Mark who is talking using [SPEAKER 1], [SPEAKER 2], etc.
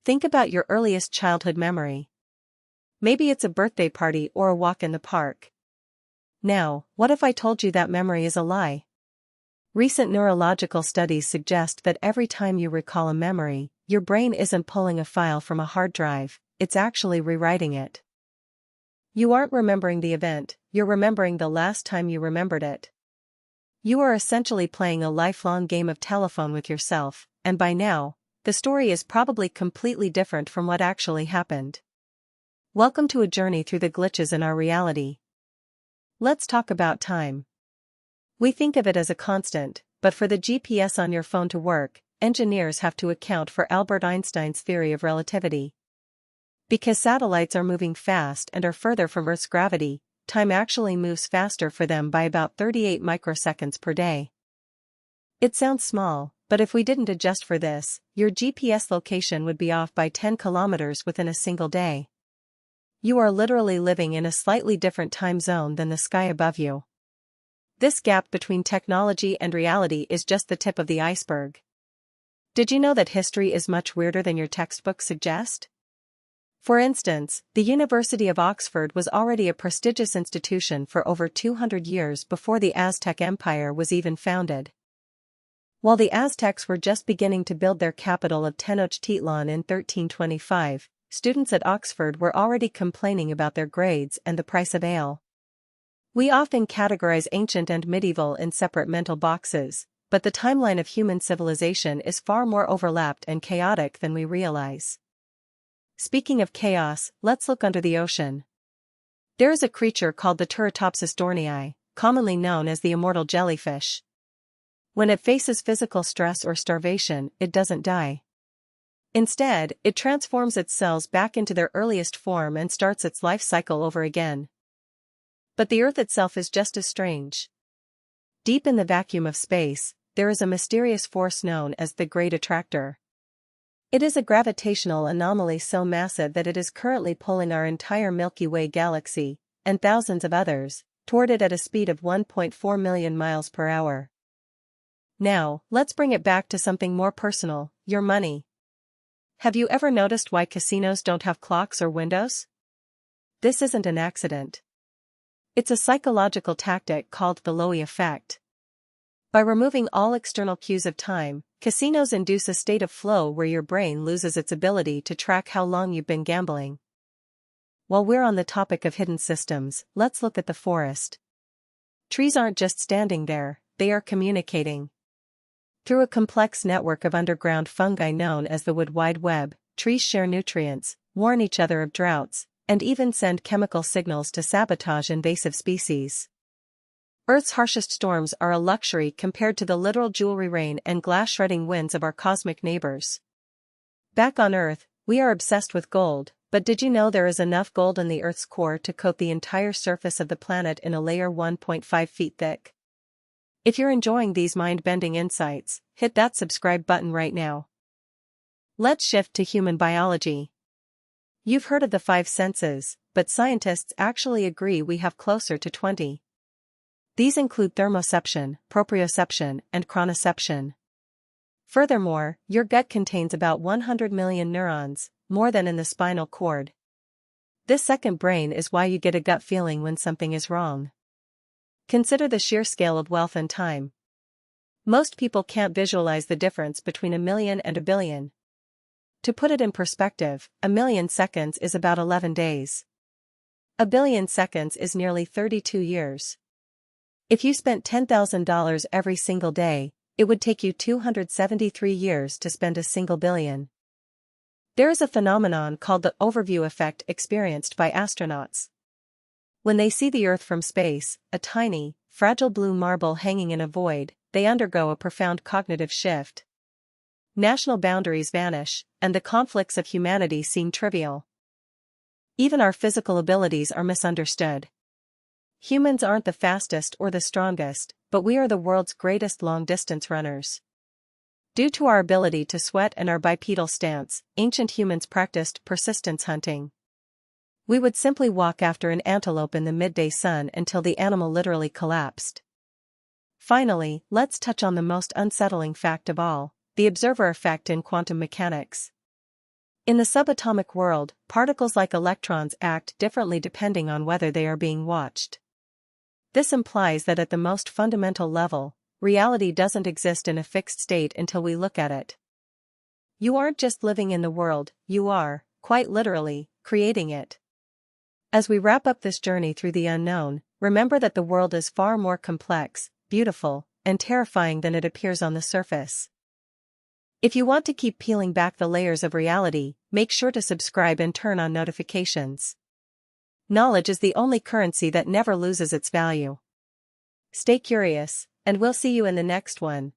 [SPEAKER 1] Think about your earliest childhood memory. Maybe it's a birthday party or a walk in the park. Now, what if I told you that memory is a lie? Recent neurological studies suggest that every time you recall a memory, your brain isn't pulling a file from a hard drive, it's actually rewriting it. You aren't remembering the event, you're remembering the last time you remembered it. You are essentially playing a lifelong game of telephone with yourself, and by now, the story is probably completely different from what actually happened. Welcome to a journey through the glitches in our reality. Let's talk about time. We think of it as a constant, but for the GPS on your phone to work, engineers have to account for Albert Einstein's theory of relativity. Because satellites are moving fast and are further from Earth's gravity, time actually moves faster for them by about 38 microseconds per day. It sounds small, but if we didn't adjust for this, your GPS location would be off by 10 kilometers within a single day. You are literally living in a slightly different time zone than the sky above you. This gap between technology and reality is just the tip of the iceberg. Did you know that history is much weirder than your textbooks suggest? For instance, the University of Oxford was already a prestigious institution for over 200 years before the Aztec Empire was even founded. While the Aztecs were just beginning to build their capital of Tenochtitlan in 1325, students at Oxford were already complaining about their grades and the price of ale. We often categorize ancient and medieval in separate mental boxes, but the timeline of human civilization is far more overlapped and chaotic than we realize. Speaking of chaos, let's look under the ocean. There is a creature called the Turritopsis dohrnii, commonly known as the immortal jellyfish. When it faces physical stress or starvation, it doesn't die. Instead, it transforms its cells back into their earliest form and starts its life cycle over again. But the Earth itself is just as strange. Deep in the vacuum of space, there is a mysterious force known as the Great Attractor. It is a gravitational anomaly so massive that it is currently pulling our entire Milky Way galaxy, and thousands of others, toward it at a speed of 1.4 million miles per hour. Now, let's bring it back to something more personal, your money. Have you ever noticed why casinos don't have clocks or windows? This isn't an accident. It's a psychological tactic called the Lowy effect. By removing all external cues of time, casinos induce a state of flow where your brain loses its ability to track how long you've been gambling. While we're on the topic of hidden systems, let's look at the forest. Trees aren't just standing there, they are communicating. Through a complex network of underground fungi known as the Wood Wide Web, trees share nutrients, warn each other of droughts, and even send chemical signals to sabotage invasive species. Earth's harshest storms are a luxury compared to the literal jewelry rain and glass-shredding winds of our cosmic neighbors. Back on Earth, we are obsessed with gold, but did you know there is enough gold in the Earth's core to coat the entire surface of the planet in a layer 1.5 feet thick? If you're enjoying these mind-bending insights, hit that subscribe button right now. Let's shift to human biology. You've heard of the 5 senses, but scientists actually agree we have closer to 20. These include thermoception, proprioception, and chronoception. Furthermore, your gut contains about 100 million neurons, more than in the spinal cord. This second brain is why you get a gut feeling when something is wrong. Consider the sheer scale of wealth and time. Most people can't visualize the difference between a million and a billion. To put it in perspective, a million seconds is about 11 days. A billion seconds is nearly 32 years. If you spent $10,000 every single day, it would take you 273 years to spend a single billion. There is a phenomenon called the overview effect experienced by astronauts. When they see the Earth from space, a tiny, fragile blue marble hanging in a void, they undergo a profound cognitive shift. National boundaries vanish, and the conflicts of humanity seem trivial. Even our physical abilities are misunderstood. Humans aren't the fastest or the strongest, but we are the world's greatest long-distance runners. Due to our ability to sweat and our bipedal stance, ancient humans practiced persistence hunting. We would simply walk after an antelope in the midday sun until the animal literally collapsed. Finally, let's touch on the most unsettling fact of all, the observer effect in quantum mechanics. In the subatomic world, particles like electrons act differently depending on whether they are being watched. This implies that at the most fundamental level, reality doesn't exist in a fixed state until we look at it. You aren't just living in the world, you are, quite literally, creating it. As we wrap up this journey through the unknown, remember that the world is far more complex, beautiful, and terrifying than it appears on the surface. If you want to keep peeling back the layers of reality, make sure to subscribe and turn on notifications. Knowledge is the only currency that never loses its value. Stay curious, and we'll see you in the next one.